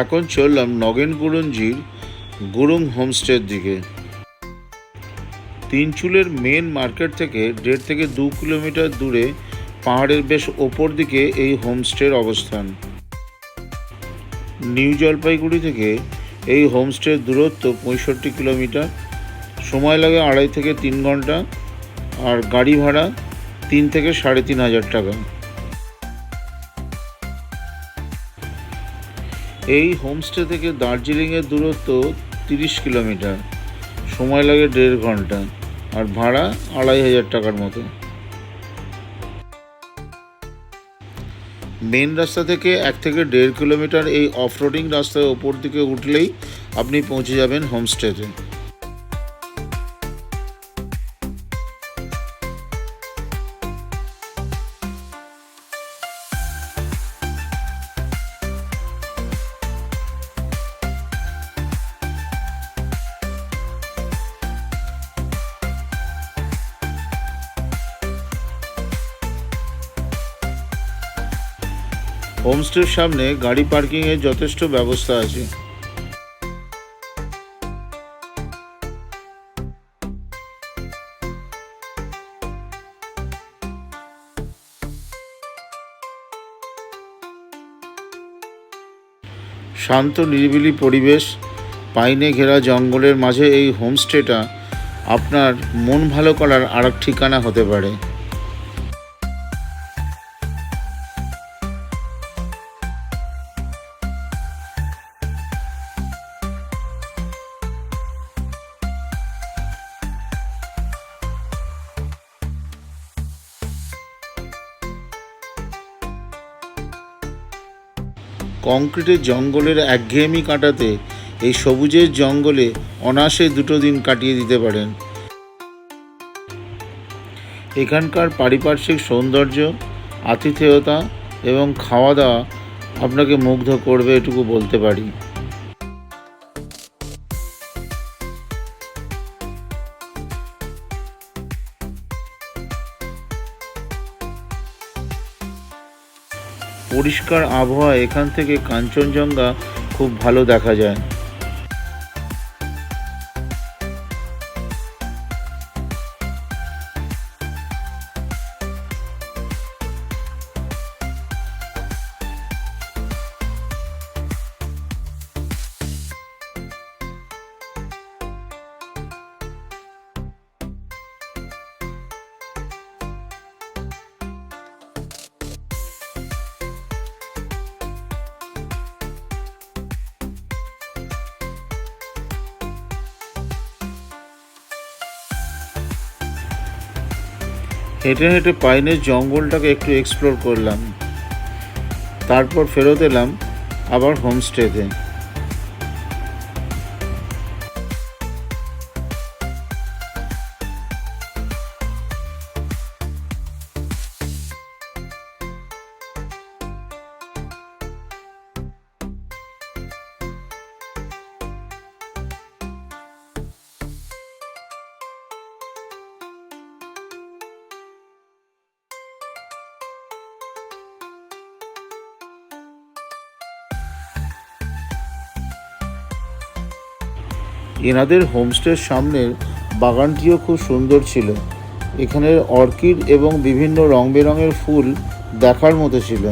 এখন চললাম নগেনগুরুঞ্জির গুরুং হোমস্টের দিকে। তিনচুলের মেন মার্কেট থেকে 1.5 থেকে 2 কিলোমিটার দূরে পাহাড়ের বেশ ওপর দিকে এই হোমস্টের অবস্থান। নিউ জলপাইগুড়ি থেকে এই হোমস্টের দূরত্ব 65 কিলোমিটার। সময় লাগে 2.5 থেকে 3 ঘন্টা, আর গাড়ি ভাড়া 3 থেকে 3,500 টাকা। এই হোমস্টে থেকে দার্জিলিংয়ের দূরত্ব 30 কিলোমিটার। সময় লাগে 1.5 ঘন্টা, আর ভাড়া 2,500 টাকার মতো। মেন রাস্তা থেকে 1 থেকে 1.5 কিলোমিটার এই অফরোডিং রাস্তায় ওপর দিকে উঠলেই আপনি পৌঁছে যাবেন হোমস্টেতে। হোমস্টের সামনে গাড়ি পার্কিংয়ের যথেষ্ট ব্যবস্থা আছে। শান্ত নিরিবিলি পরিবেশ, পাইনে ঘেরা জঙ্গলের মাঝে এই হোমস্টেটা আপনার মন ভালো করার আরেক ঠিকানা হতে পারে। কংক্রিটের জঙ্গলের একঘেয়েমি কাটাতে এই সবুজের জঙ্গলে অনায়াসে 2 দিন কাটিয়ে দিতে পারেন। এখানকার পারিপার্শ্বিক সৌন্দর্য, আতিথেয়তা এবং খাওয়া দাওয়া আপনাকে মুগ্ধ করবে, এটুকু বলতে পারি। পরিষ্কার আবহাওয়া এখান থেকে কাঞ্চনজঙ্ঘা খুব ভালো দেখা যায়। হেঁটে হেঁটে পাইনের জঙ্গলটাকে একটু এক্সপ্লোর করলাম, তারপর ফেরত এলাম আবার হোমস্টেতে। এনাদের হোমস্টের সামনের বাগানটিও খুব সুন্দর ছিল। এখানের অর্কিড এবং বিভিন্ন রং বেরঙের ফুল দেখার মতো ছিল।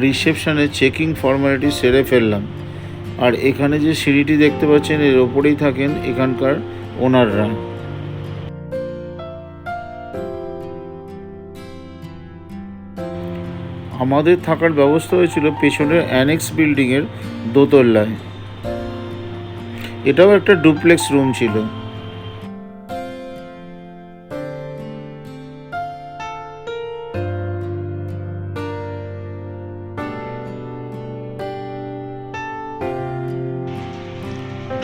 রিসেপশনে চেকিং ফর্মালিটি সেরে ফেললাম, আর এখানে যে সিঁড়িটি দেখতে পাচ্ছেন এর ওপরেই থাকেন এখানকার ওনাররা। আমাদের থাকার ব্যবস্থা হয়েছিল পেছনের অ্যানেক্স বিল্ডিংয়ের দোতলায়। এটাও একটা ডুপ্লেক্স রুম ছিল।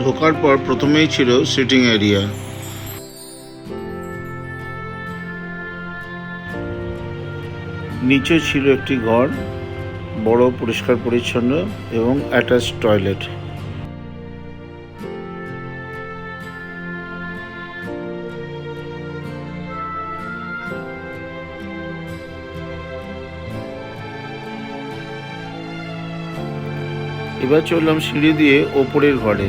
ঢোকার পর প্রথমেই ছিল সিটিং এরিয়া। নিচে ছিল একটি ঘর, বড়, পরিষ্কার পরিচ্ছন্ন এবং অ্যাটাচড টয়লেট। এবার চললাম সিঁড়ি দিয়ে ওপরের ঘরে।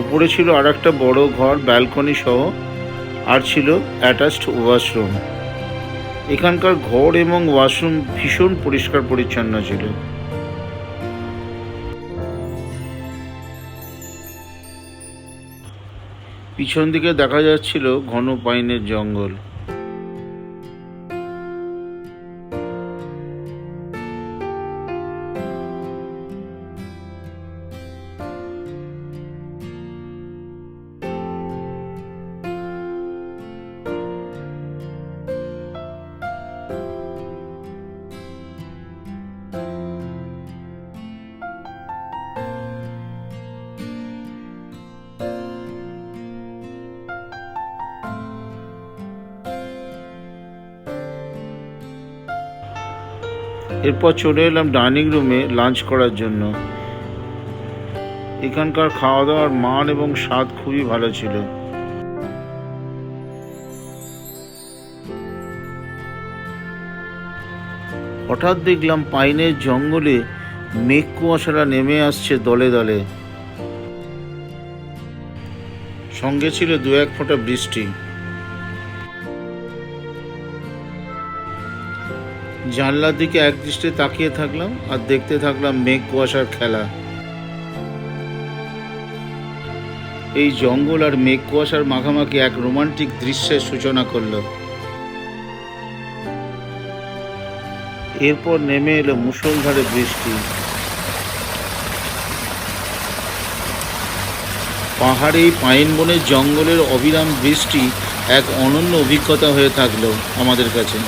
ওপরে ছিল আর একটা বড় ঘর, ব্যালকনি সহ, আর ছিল অ্যাটাচড ওয়াশরুম। এখানকার ঘর এবং ওয়াশরুম ভীষণ পরিষ্কার পরিচ্ছন্ন ছিল। পিছন দিকে দেখা যাচ্ছিল ঘন পাইনের জঙ্গল। এরপর চলে এলাম ডাইনিং রুমে লাঞ্চ করার জন্য। এখানকার খাওয়া দাওয়ার মান এবং স্বাদ খুবই ভালো ছিল। হঠাৎ দেখলাম পাইনের জঙ্গলে মেঘ কুয়াশারা নেমে আসছে দলে দলে। সঙ্গে ছিল দু এক ফোঁটা বৃষ্টি। জানলার দিকে একদৃষ্টে তাকিয়ে থাকলাম আর দেখতে থাকলাম মেঘ কুয়াশার খেলা। এই জঙ্গল আর মেঘ কুয়াশার মাখামাখি এক রোমান্টিক দৃশ্যের সূচনা করলো। এরপর নেমে এলো মুষলধারে বৃষ্টি। পাহাড়ে পাইন বনের জঙ্গলের অবিরাম বৃষ্টি এক অনন্য অভিজ্ঞতা হয়ে থাকলো আমাদের কাছে।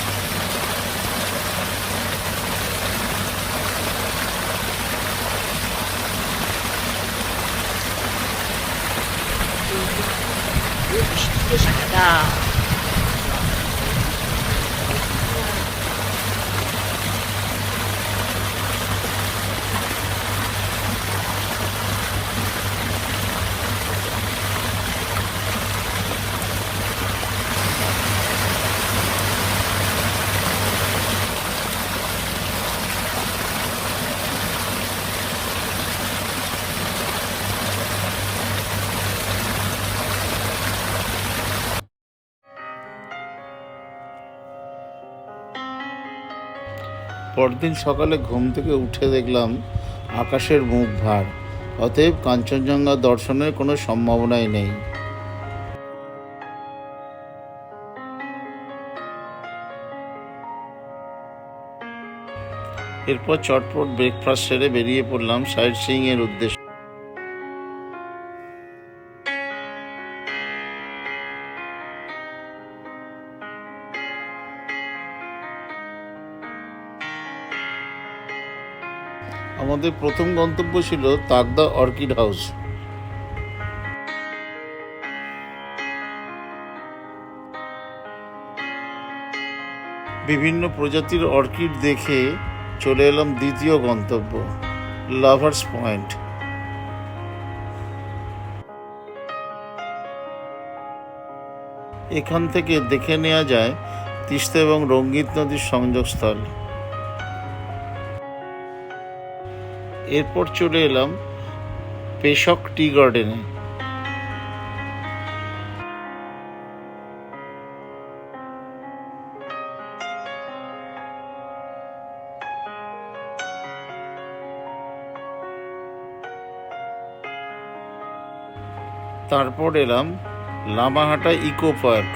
পরদিন সকালে ঘুম থেকে উঠে দেখলাম আকাশের মুখ ভার। অতএব কাঞ্চনজঙ্ঘা দর্শনের কোনো সম্ভাবনাই নেই। এরপর চটপট ব্রেকফাস্ট সেরে বেরিয়ে পড়লাম সাইট সিইং এর উদ্দেশ্যে। আমাদের প্রথম গন্তব্য ছিল তাকদা অর্কিড হাউস। বিভিন্ন প্রজাতির অর্কিড দেখে চলে এলাম দ্বিতীয় গন্তব্য, লাভার্স পয়েন্ট। এখান থেকে দেখে নেওয়া যায় তিস্তা এবং রঙ্গিত নদীর সংযোগস্থল। এরপর চলে এলাম পেশক টি গার্ডেনে। তারপর এলাম লামাহাটা ইকো পার্ক।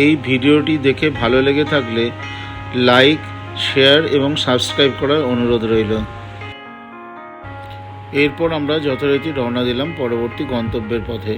এই ভিডিওটি দেখে ভালো লেগে থাকলে লাইক, শেয়ার এবং সাবস্ক্রাইব করার অনুরোধ রইল। এরপর আমরা যথারীতি রওনা দিলাম পরবর্তী গন্তব্যের পথে।